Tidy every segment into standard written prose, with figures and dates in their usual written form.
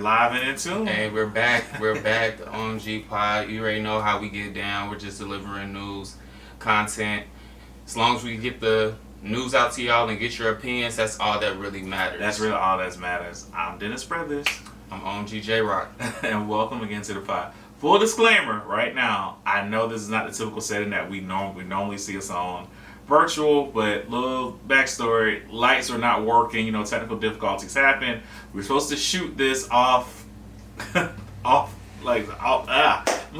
live and in tune. Hey, we're back. We're back. The OMG pod. You already know how we get down. We're just delivering news, content. As long as we get the news out to y'all and get your opinions, that's all that really matters. That's really all that matters. I'm Dennis Brothers. I'm OMG J Rock. And welcome again to the pod. Full disclaimer, right now, I know this is not the typical setting that we normally see us on virtual, but little backstory, lights are not working, technical difficulties happen. We're supposed to shoot this off, I'm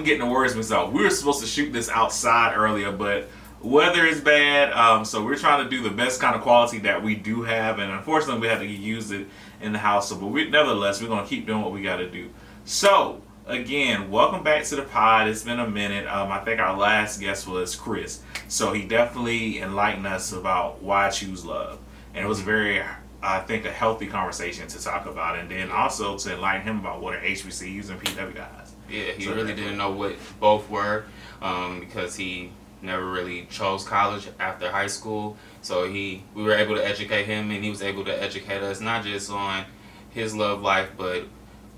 getting the words myself. We were supposed to shoot this outside earlier, but weather is bad, so we're trying to do the best kind of quality that we do have, and unfortunately we had to use it in the house, but nevertheless, we're going to keep doing what we got to do. So, again, welcome back to the pod. It's been a minute. I think our last guest was Chris. So he definitely enlightened us about why I choose love. And it was very, I think, a healthy conversation to talk about. And then also to enlighten him about what are HBCUs and PWIs. Yeah, he really didn't know what both were because he never really chose college after high school. So we were able to educate him, and he was able to educate us not just on his love life, but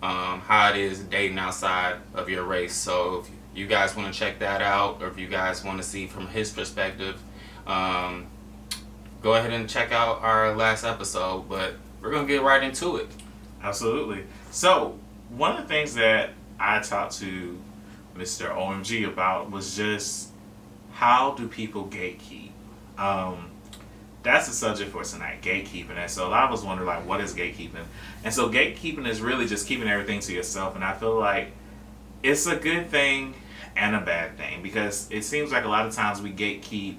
how it is dating outside of your race. So if you guys want to check that out, or if you guys want to see from his perspective, go ahead and check out our last episode. But we're going to get right into it. Absolutely. So one of the things that I talked to Mr. OMG about was just how do people gatekeep? That's the subject for tonight, gatekeeping. And so a lot of us wonder, what is gatekeeping? And so gatekeeping is really just keeping everything to yourself. And I feel like it's a good thing and a bad thing, because it seems like a lot of times we gatekeep,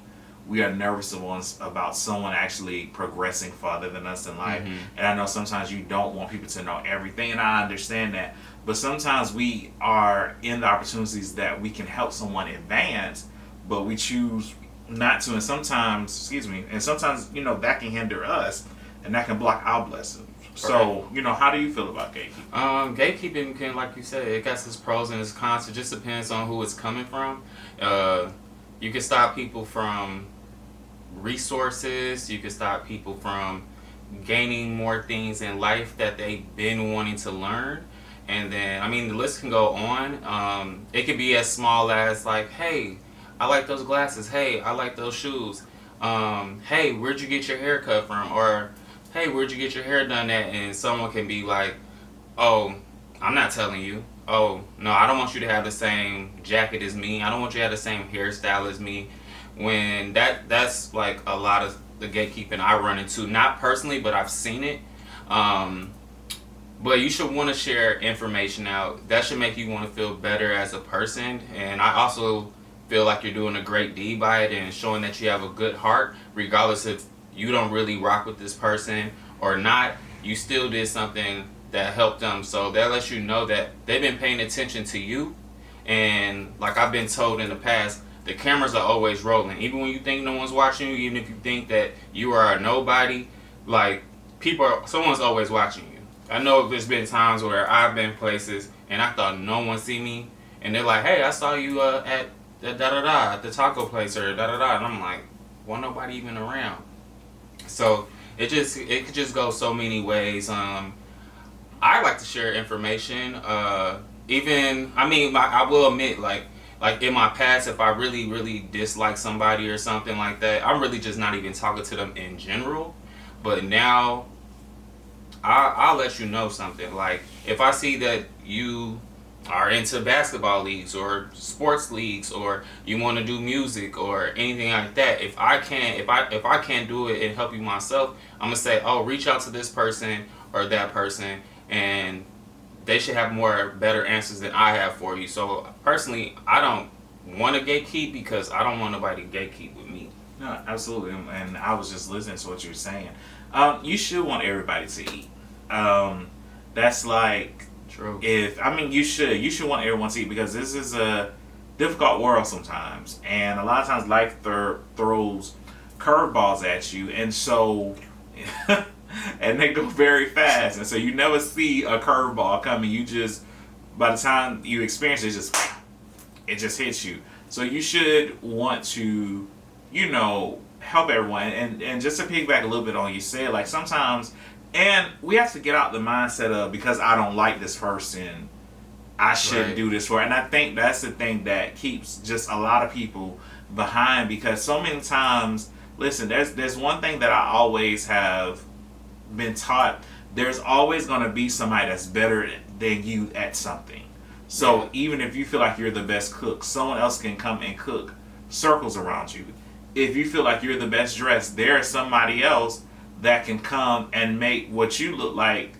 we are nervous about someone actually progressing farther than us in life. Mm-hmm. And I know sometimes you don't want people to know everything, and I understand that. But sometimes we are in the opportunities that we can help someone advance, but we choose not to, and sometimes that can hinder us, and that can block our blessings. So, how do you feel about gatekeeping? Gatekeeping can, like you said, it got its pros and its cons. It just depends on who it's coming from. You can stop people from resources. You can stop people from gaining more things in life that they've been wanting to learn. And then, the list can go on. It could be as small as hey, I like those glasses. Hey, I like those shoes. Hey, where'd you get your hair cut from? Or, hey, where'd you get your hair done at? And someone can be like, oh, I'm not telling you. Oh, no, I don't want you to have the same jacket as me. I don't want you to have the same hairstyle as me. When that's a lot of the gatekeeping I run into. Not personally, but I've seen it. But you should want to share information out. That should make you want to feel better as a person. And I also feel like you're doing a great deed by it and showing that you have a good heart, regardless if you don't really rock with this person or not. You still did something that helped them, so that lets you know that they've been paying attention to you. And like I've been told in the past, the cameras are always rolling. Even when you think no one's watching you, even if you think that you are a nobody, someone's always watching you. I know there's been times where I've been places and I thought no one see me, and they're like, hey, I saw you at at the taco place or and I'm like, well, nobody even around. So it could just go so many ways. I like to share information. I will admit, like in my past, if I really, really dislike somebody or something like that, I'm really just not even talking to them in general. But now, I'll let you know something. Like, if I see that you are into basketball leagues or sports leagues, or you want to do music or anything like that, if I can't do it and help you myself, I'm gonna say, oh, reach out to this person or that person, and they should have better answers than I have for you. So personally, I don't want to gatekeep because I don't want nobody to gatekeep with me. No, absolutely. And I was just listening to what you were saying. You should want everybody to eat. That's like, true. You should want everyone to eat, because this is a difficult world sometimes, and a lot of times life throws curveballs at you, and so and they go very fast, and so you never see a curveball coming. You just, by the time you experience it, it just hits you. So you should want to, help everyone, and just to piggyback a little bit on you said, like sometimes And we have to get out the mindset of, because I don't like this person, I shouldn't Right. do this for. And I think that's the thing that keeps just a lot of people behind, because so many times, listen, there's one thing that I always have been taught. There's always going to be somebody that's better than you at something. So Yeah. even if you feel like you're the best cook, someone else can come and cook circles around you. If you feel like you're the best dressed, there is somebody else that can come and make what you look like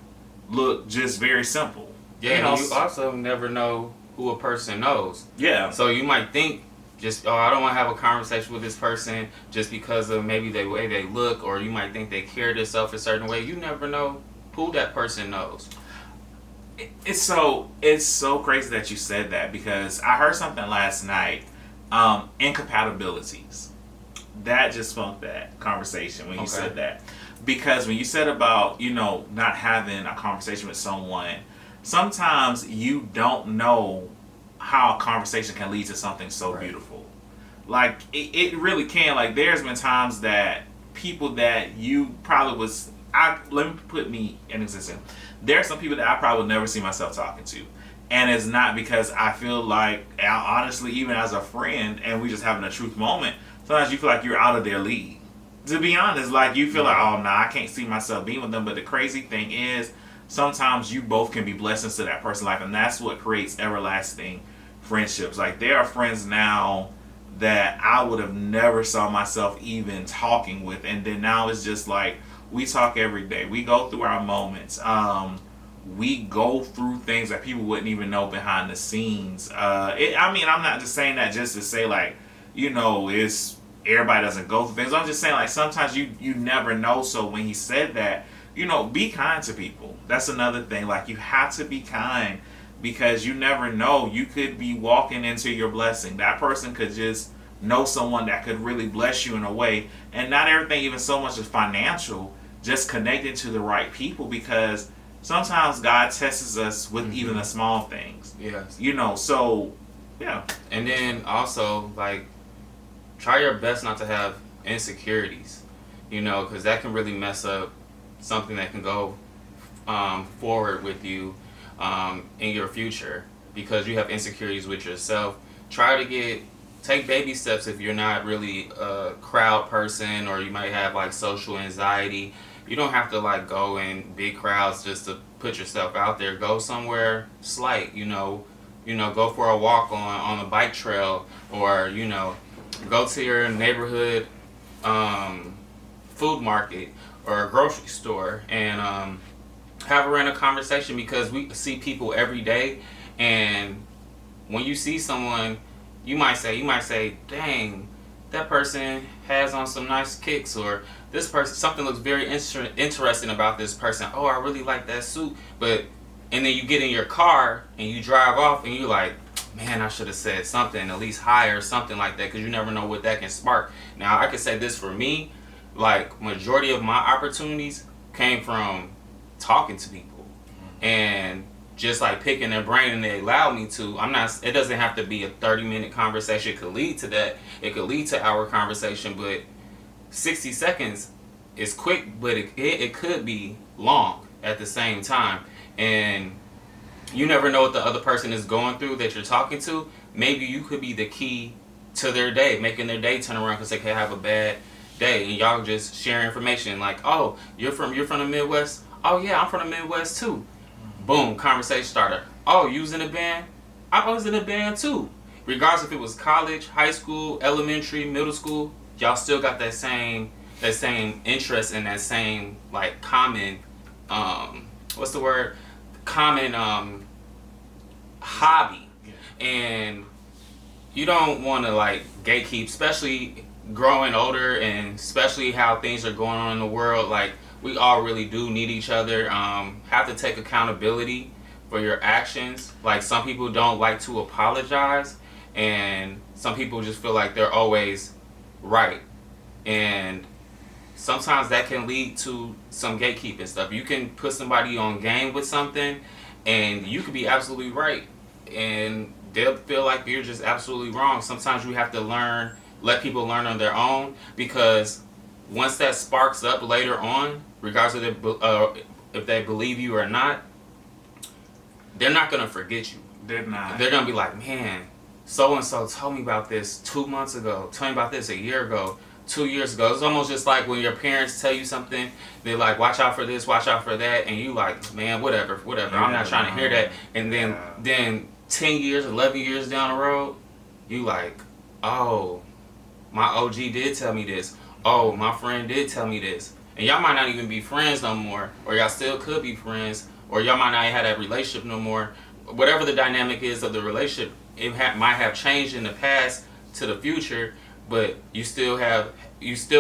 look just very simple. Yeah, You know, and you also never know who a person knows. yeah. So you might think just, oh, I don't want to have a conversation with this person just because of maybe the way they look, or you might think they carry themselves a certain way. You never know who that person knows. It's so crazy that you said that, because I heard something last night. Incompatibilities. That just spunked that conversation when you Okay. said that, because when you said about not having a conversation with someone, sometimes you don't know how a conversation can lead to something so Right. beautiful. Like it really can. Like there's been times that people that you probably was I let me put me in existence. There are some people that I probably would never see myself talking to. And it's not because I feel like, honestly, even as a friend, and we just having a truth moment, sometimes you feel like you're out of their league. To be honest, like you feel like, oh, nah, I can't see myself being with them. But the crazy thing is, sometimes you both can be blessings to that person's life, and that's what creates everlasting friendships. Like there are friends now that I would have never saw myself even talking with, and then now it's just like we talk every day. We go through our moments. We go through things that people wouldn't even know behind the scenes. I mean, I'm not just saying that just to say like, it's everybody doesn't go through things. I'm just saying like sometimes you never know. So when he said that, be kind to people. That's another thing. Like you have to be kind, because you never know. You could be walking into your blessing. That person could just know someone that could really bless you in a way, and not everything even so much is financial. Just connecting to the right people, because sometimes God tests us with even the small things. Yes. So yeah. And then also, like, try your best not to have insecurities, because that can really mess up something that can go forward with you in your future, because you have insecurities with yourself. Try to take baby steps if you're not really a crowd person, or you might have like social anxiety. You don't have to like go in big crowds just to put yourself out there. Go somewhere slight, go for a walk on a bike trail, or go to your neighborhood food market or a grocery store and have a random conversation, because we see people every day, and when you see someone, you might say, dang, that person has on some nice kicks, or this person, something looks very interesting about this person. Oh, I really like that suit. And then you get in your car and you drive off and you're like, man, I should have said something, at least hi or something like that, because you never know what that can spark. Now, I can say this for me, like, majority of my opportunities came from talking to people and just like picking their brain, and they allow me to. It doesn't have to be a 30-minute conversation. It could lead to that. It could lead to our conversation, but 60 seconds is quick, but it could be long at the same time. And you never know what the other person is going through that you're talking to. Maybe you could be the key to their day, making their day turn around, because they could have a bad day, and y'all just share information like, oh, you're from the Midwest. Oh yeah, I'm from the Midwest too. Boom, conversation starter. Oh, you was in a band? I was in a band too. Regardless if it was college, high school, elementary, middle school, y'all still got that same interest and that same like common what's the word? Common hobby. Yeah. And you don't want to like gatekeep, especially growing older, and especially how things are going on in the world. Like, we all really do need each other. Have to take accountability for your actions. Like, some people don't like to apologize, and some people just feel like they're always right. And sometimes that can lead to some gatekeeping stuff. You can put somebody on game with something, and you could be absolutely right, and they'll feel like you're just absolutely wrong. Sometimes you have to let people learn on their own, because once that sparks up later on, regardless of if they believe you or not, they're not gonna forget you. They're not. They're gonna be like, man, so and so told me about this 2 months ago. Told me about this a year ago, 2 years ago. It's almost just like when your parents tell you something, they're like, watch out for this, watch out for that, and you like, man, whatever. I'm not trying to hear that. And then 10 years, 11 years down the road, you like, oh, my OG did tell me this. Oh, my friend did tell me this. And y'all might not even be friends no more, or y'all still could be friends, or y'all might not have that relationship no more. Whatever the dynamic is of the relationship, might have changed in the past to the future, but you still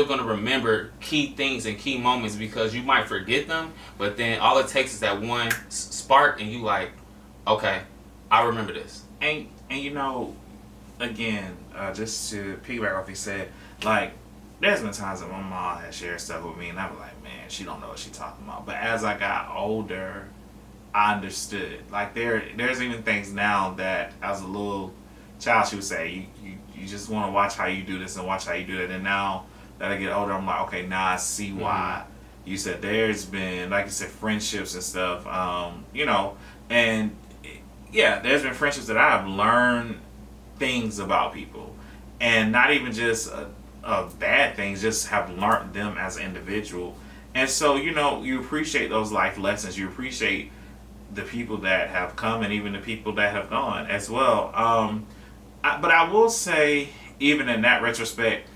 gonna remember key things and key moments, because you might forget them, but then all it takes is that one spark, and you like, okay, I remember this. And you know, again, just to piggyback off what he said, like, there's been times that my mom has shared stuff with me, and I'm like, man, she don't know what she's talking about. But as I got older, I understood. Like, there's even things now that as a little child she would say, you just want to watch how you do this and watch how you do that. And now that I get older, I'm like, okay, now I see why. You said there's been, like you said, friendships and stuff, you know, and yeah, there's been friendships that I have learned things about people, and not even just bad things, just have learned them as an individual. And so, you know, you appreciate those life lessons. You appreciate the people that have come, and even the people that have gone as well. But I will say, even in that retrospect,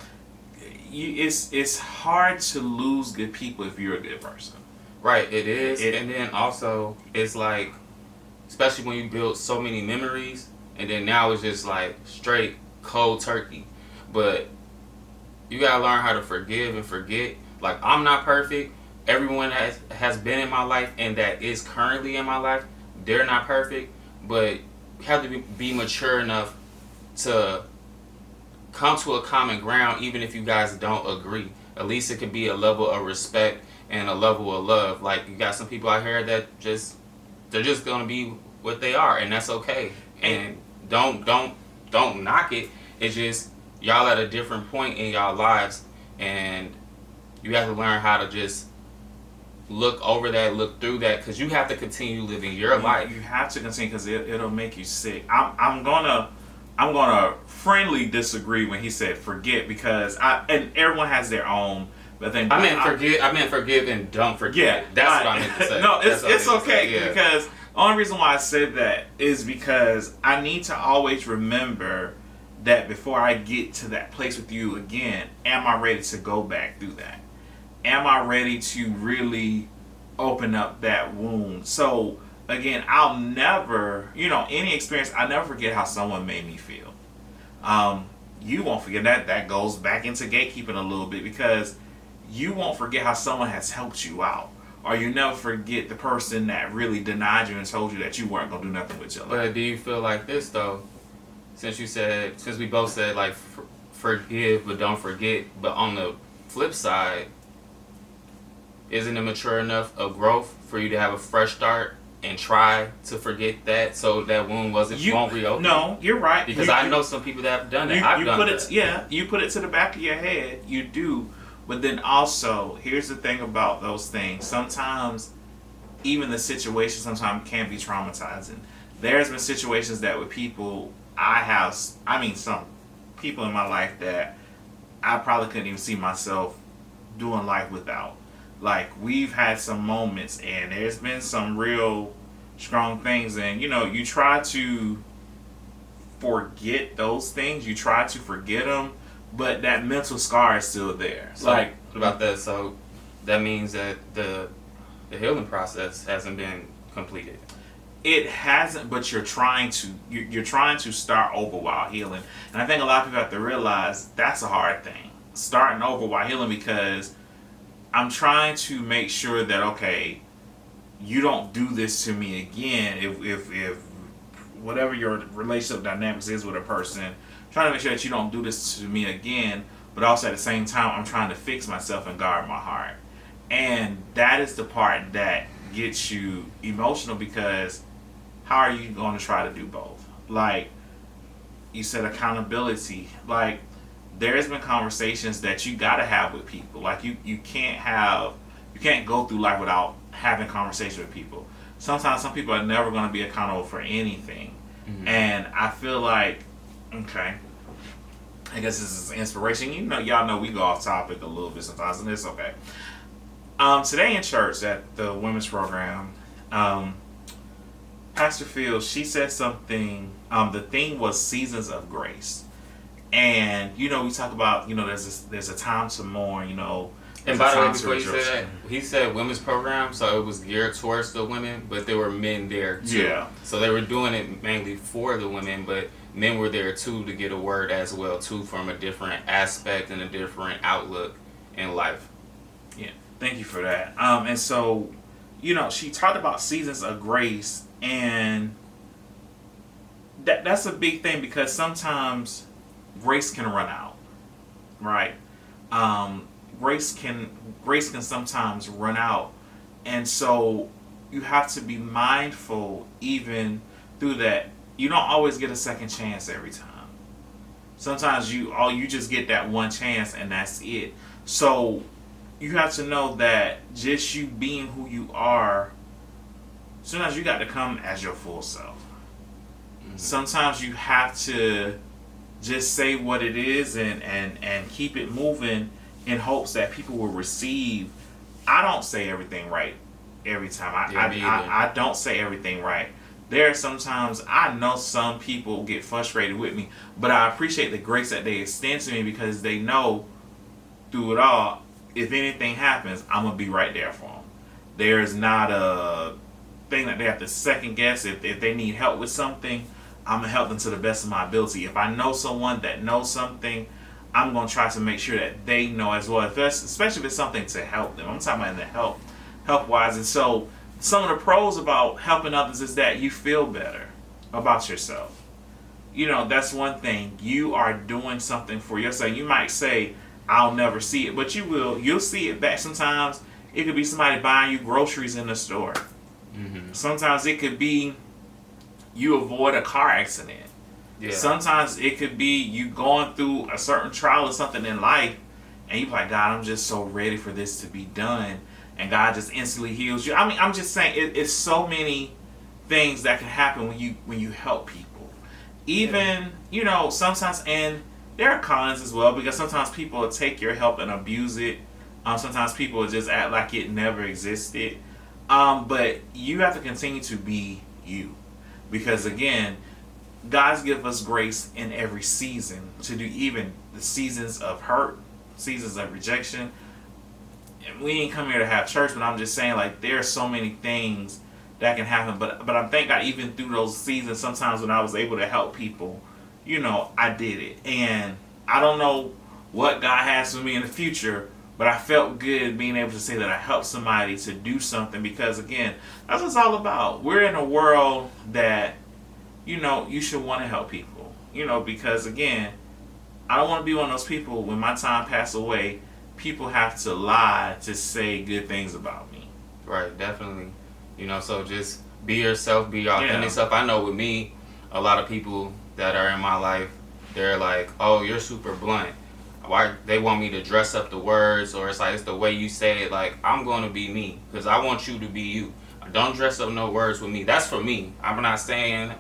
it's hard to lose good people if you're a good person. Right, it is. And then also, it's like, especially when you build so many memories, and then now it's just like straight cold turkey. But you gotta learn how to forgive and forget. Like, I'm not perfect. Everyone has been in my life and that is currently in my life, they're not perfect. But you have to be mature enough to come to a common ground, even if you guys don't agree. At least it could be a level of respect and a level of love. Like, you got some people out here that they're just gonna be what they are, and that's okay. And don't knock it. It's just y'all at a different point in y'all lives, and you have to learn how to just look over that, look through that, because you have to continue living your life. You have to continue, because it'll make you sick. I'm gonna friendly disagree when he said forget, because and everyone has their own. But then I meant forgive and don't forget. Yeah, that's what I meant to say. No, it's okay, because the only reason why I said that is because I need to always remember that before I get to that place with you again, am I ready to go back through that? Am I ready to really open up that wound? So again, I'll never, any experience, I'll never forget how someone made me feel. You won't forget that. That goes back into gatekeeping a little bit, because you won't forget how someone has helped you out. Or you never forget the person that really denied you and told you that you weren't going to do nothing with your life. But do you feel like this, though? Since we both said, like, forgive but don't forget, but on the flip side, isn't it mature enough of growth for you to have a fresh start and try to forget that, so that wound won't reopen? No, you're right. Because I know some people that have done that. I've done that. You put it to the back of your head. You do. But then also, here's the thing about those things. Sometimes, even the situation sometimes can be traumatizing. There's been situations that with people some people in my life that I probably couldn't even see myself doing life without. Like, we've had some moments, and there's been some real strong things, and you try to forget those things. You try to forget them, but that mental scar is still there. So, what about that? So that means that the healing process hasn't been completed. It hasn't, but you're trying to start over while healing. And I think a lot of people have to realize that's a hard thing, starting over while healing, because I'm trying to make sure that, okay, you don't do this to me again. If whatever your relationship dynamics is with a person, trying to make sure that you don't do this to me again. But also at the same time, I'm trying to fix myself and guard my heart. And that is the part that gets you emotional, because how are you going to try to do both? Like you said, accountability. Like, there's been conversations that you gotta have with people. Like you can't go through life without having conversation with people. Sometimes some people are never gonna be accountable for anything. And I feel like, okay, I guess this is inspiration. Y'all know we go off topic a little bit sometimes, and it's okay. Today in church at the women's program, Pastor Phil, she said something. The theme was seasons of grace, and we talk about there's a time to mourn. And by the way, before you say that, he said women's program, so it was geared towards the women, but there were men there too. Yeah. So they were doing it mainly for the women, but men were there too to get a word as well too, from a different aspect and a different outlook in life. Yeah. Thank you for that. And so, she talked about seasons of grace, and that's a big thing because sometimes grace can run out, right? Grace can sometimes run out, and so you have to be mindful even through that. You don't always get a second chance every time. Sometimes you just get that one chance and that's it. So you have to know that just you being who you are, sometimes you got to come as your full self. Sometimes you have to just say what it is and keep it moving in hopes that people will receive. I don't say everything right every time. I don't say everything right. There are sometimes I know some people get frustrated with me, but I appreciate the grace that they extend to me because they know through it all, if anything happens, I'm going to be right there for them. There's not a thing that they have to second guess. If they need help with something, I'm going to help them to the best of my ability. If I know someone that knows something, I'm going to try to make sure that they know as well, especially if it's something to help them. I'm talking about in the help-wise. And so some of the pros about helping others is that you feel better about yourself. That's one thing. You are doing something for yourself. You might say, I'll never see it, but you will. You'll see it back. Sometimes it could be somebody buying you groceries in the store. Sometimes it could be you avoid a car accident. Yeah. Sometimes it could be you going through a certain trial or something in life, and you're like, God, I'm just so ready for this to be done, and God just instantly heals you. I mean, I'm just saying, it's so many things that can happen when you help people. Even sometimes, and there are cons as well, because sometimes people will take your help and abuse it. Sometimes people will just act like it never existed. But you have to continue to be you, because again, God's given us grace in every season to do, even the seasons of hurt, seasons of rejection. And we ain't come here to have church, but I'm just saying, like, there are so many things that can happen. But I thank God, even through those seasons, sometimes when I was able to help people, I did it. And I don't know what God has for me in the future, but I felt good being able to say that I helped somebody to do something, because again, that's what it's all about. We're in a world that you should want to help people, because again, I don't want to be one of those people when my time passes away, people have to lie to say good things about me. Right, definitely. So just be yourself, be your authentic self. I know with me, a lot of people that are in my life, they're like, oh, you're super blunt. Why they want me to dress up the words, or it's like, it's the way you say it. Like, I'm going to be me, because I want you to be you. Don't dress up no words with me. That's for me. I'm not saying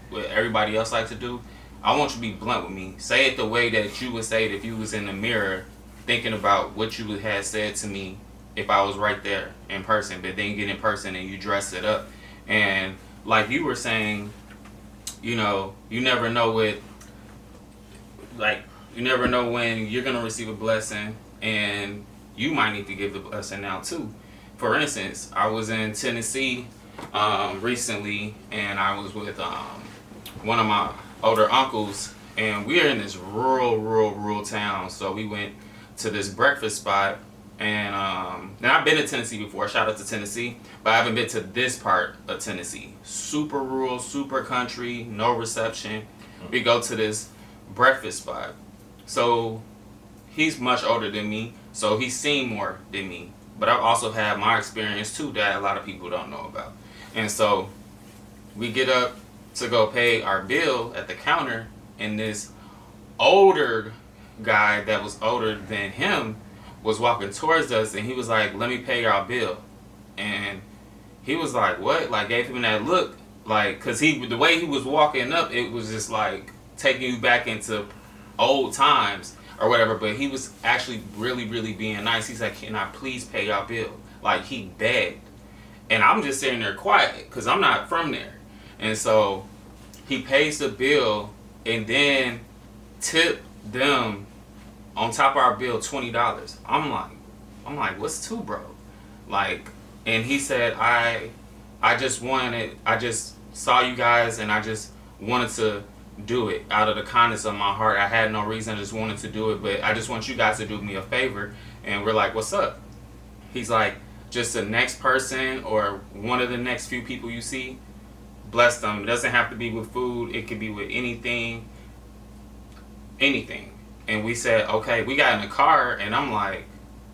what everybody else likes to do. I want you to be blunt with me. Say it the way that you would say it if you was in the mirror thinking about what you had said to me if I was right there in person. But then you get in person and you dress it up. And like you were saying, you never know you never know when you're going to receive a blessing, and you might need to give the blessing now too. For instance, I was in Tennessee recently, and I was with one of my older uncles, and we are in this rural town. So we went to this breakfast spot, and now I've been to Tennessee before. Shout out to Tennessee, but I haven't been to this part of Tennessee. Super rural, super country, no reception. We go to this breakfast spot. So he's much older than me, so he's seen more than me. But I've also had my experience too that a lot of people don't know about. And so we get up to go pay our bill at the counter, and this older guy that was older than him was walking towards us, and he was like, "Let me pay y'all bill," and he was like, "What?" Like, gave him that look, like, cause the way he was walking up, it was just like taking you back into old times or whatever. But he was actually really, really being nice. He's like, "Can I please pay y'all bill?" Like, he begged, and I'm just sitting there quiet, cause I'm not from there, and so he pays the bill, and then tip them on top of our bill $20. I'm like, what's two, bro? Like, and he said, I just saw you guys, and I just wanted to do it out of the kindness of my heart. I had no reason, I just wanted to do it, but I just want you guys to do me a favor. And we're like, what's up? He's like, just the next person or one of the next few people you see, bless them. It doesn't have to be with food, it could be with anything. And we said, okay. We got in the car, and I'm like,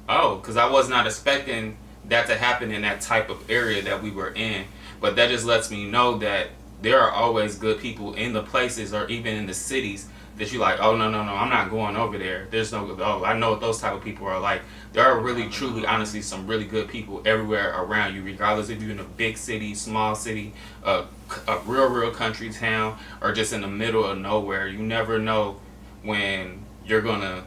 oh, because I was not expecting that to happen in that type of area that we were in. But that just lets me know that there are always good people in the places, or even in the cities, that you like, oh, no, I'm not going over there. There's no, oh, I know what those type of people are like. There are really, truly, honestly, some really good people everywhere around you, regardless if you're in a big city, small city, a real country town, or just in the middle of nowhere. You never know when you're gonna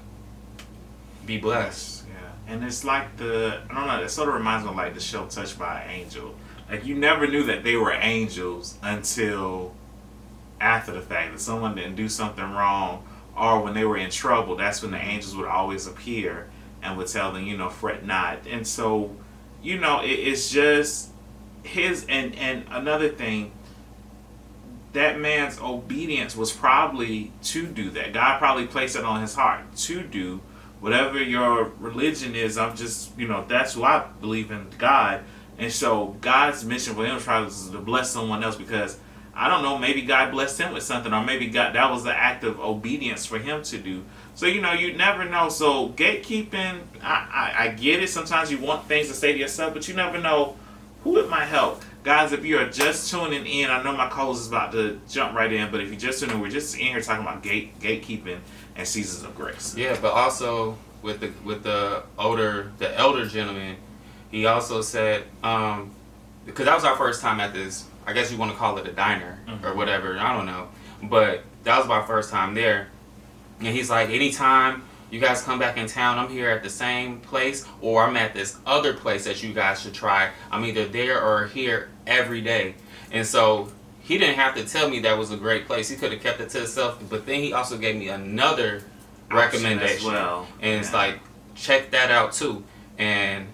be blessed. Yeah, and it's like I don't know, it sort of reminds me of like the show Touched by an Angel. Like, you never knew that they were angels until after the fact, that someone didn't do something wrong, or when they were in trouble, that's when the angels would always appear and would tell them, fret not. And so, it's just and another thing, that man's obedience was probably to do that. God probably placed it on his heart to do whatever your religion is. I'm just, that's who I believe in, God. And so God's mission for him was to bless someone else, because I don't know, maybe God blessed him with something, or maybe God, that was the act of obedience for him to do. So, you never know. So gatekeeping, I get it. Sometimes you want things to say to yourself, but you never know who it might help. Guys, if you are just tuning in, I know my co-host is about to jump right in, but if you just tuning in, we're just in here talking about gatekeeping and seasons of grace. Yeah, but also with the elder gentleman, he also said, because that was our first time at this, I guess you want to call it a diner or whatever, I don't know, but that was my first time there, and he's like, anytime you guys come back in town, I'm here at the same place, or I'm at this other place that you guys should try. I'm either there or here every day. And so he didn't have to tell me that was a great place. He could have kept it to himself, but then he also gave me another recommendation. Well. And it's like, check that out too. And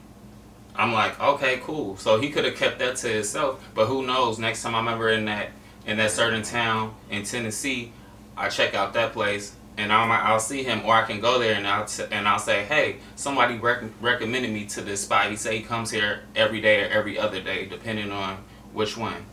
I'm like, okay, cool. So he could have kept that to himself, but who knows, next time I'm ever in that certain town in Tennessee, I check out that place, and I'll see him, or I can go there and I'll say, hey, somebody recommended me to this spot. He said he comes here every day or every other day, depending on which one,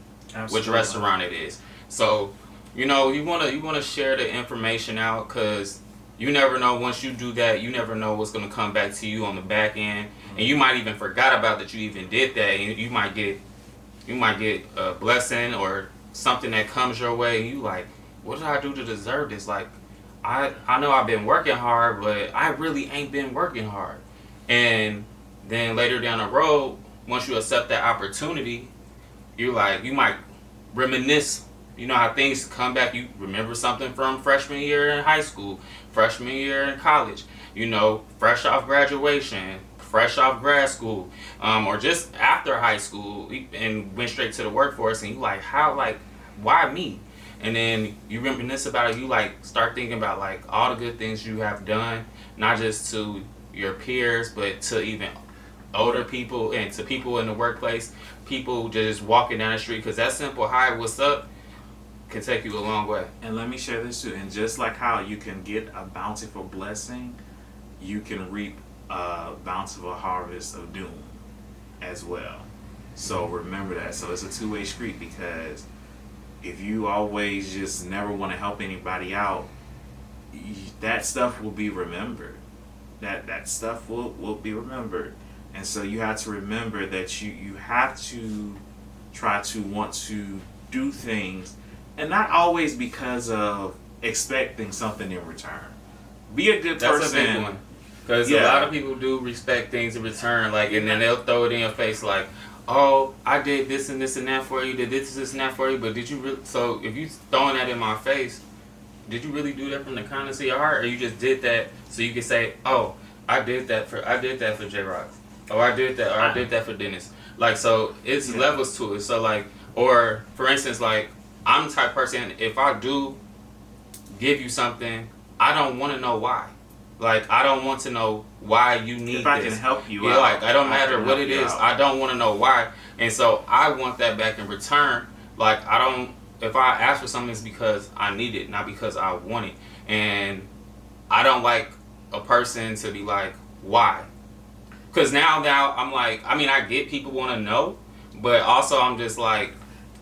which restaurant it is. So, you want to share the information out, because you never know, once you do that, you never know what's going to come back to you on the back end, and you might even forgot about that you even did that, and you might get a blessing or something that comes your way, and you like, what did I do to deserve this? Like, I know I've been working hard, but I really ain't been working hard. And then later down the road, once you accept that opportunity, you might reminisce. You know how things come back. You remember something from freshman year in high school, freshman year in college, fresh off graduation, fresh off grad school, or just after high school, and went straight to the workforce, and you like, why me? And then you reminisce about it. You start thinking about all the good things you have done, not just to your peers, but to even older people and to people in the workplace, people just walking down the street. Because that simple hi, what's up, can take you a long way. And let me share this too. And just like how you can get a bountiful blessing, you can reap a bountiful harvest of doom as well. So remember that. So it's a two-way street, because if you always just never want to help anybody out, that stuff will be remembered. That stuff will be remembered. And so you have to remember that you have to try to want to do things, and not always because of expecting something in return, Be a good That's person. a big one. Because a lot of people do respect things in return, like, and then they'll throw it in your face, like, "Oh, I did this and this and that for you. Did this and that for you." But did you really? So if you throwing that in my face, did you really do that from the kindness of your heart, or you just did that so you could say, "Oh, I did that for J Rock, or I did that for Dennis." Like, so it's levels to it. So like, or for instance, like, I'm the type of person, if I do give you something, I don't want to know why. Like, I don't want to know why you need this. If I can help you out. Like, I don't matter what it is. Out. I don't want to know why. And so I want that back in return. Like, if I ask for something, it's because I need it, not because I want it. And I don't like a person to be like, why? Because now I'm like, I mean, I get people want to know, but also I'm just like,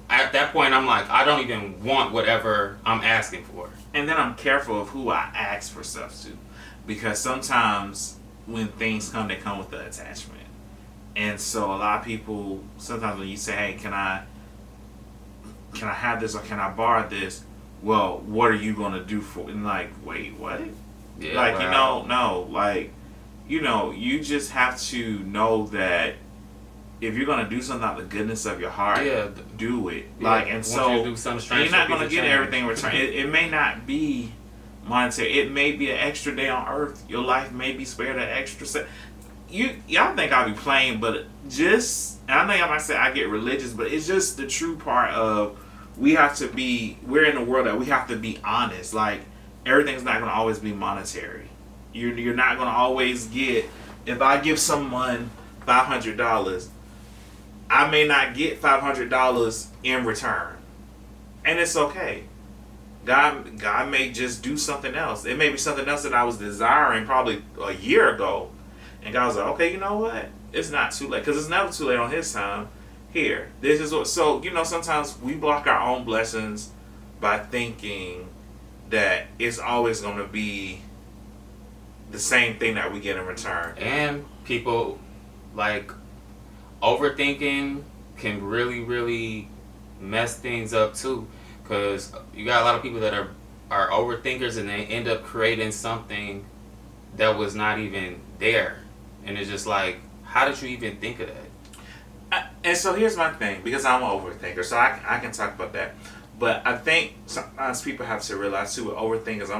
at that point, I'm like, I don't even want whatever I'm asking for. And then I'm careful of who I ask for stuff to. Because sometimes when things come, they come with the attachment. And so a lot of people, sometimes when you say, "Hey, can I have this, or can I borrow this?" Well, what are you going to do for it? And like, wait, what? Yeah, like, no. Like, you just have to know that if you're going to do something out of the goodness of your heart, do it. Yeah. Like, and so you do something strange, you're not going to get everything in return. It may not be monetary. It may be an extra day on earth. Your life may be spared an extra set. Y'all think I'll be playing, but and I know y'all might say I get religious, but it's just the true part of we're in a world that we have to be honest. Like, everything's not going to always be monetary. You're not going to always get, if I give someone $500, I may not get $500 in return. And it's okay. God may just do something else. It may be something else that I was desiring probably a year ago. And God was like, okay, you know what? It's not too late. Because it's never too late on His time. Here. This is what. So, sometimes we block our own blessings by thinking that it's always going to be the same thing that we get in return. And people, like, overthinking can really, really mess things up too. Because you got a lot of people that are overthinkers, and they end up creating something that was not even there. And it's just like, how did you even think of that? And so here's my thing, because I'm an overthinker, so I can talk about that. But I think sometimes people have to realize too, with overthinkers, I'm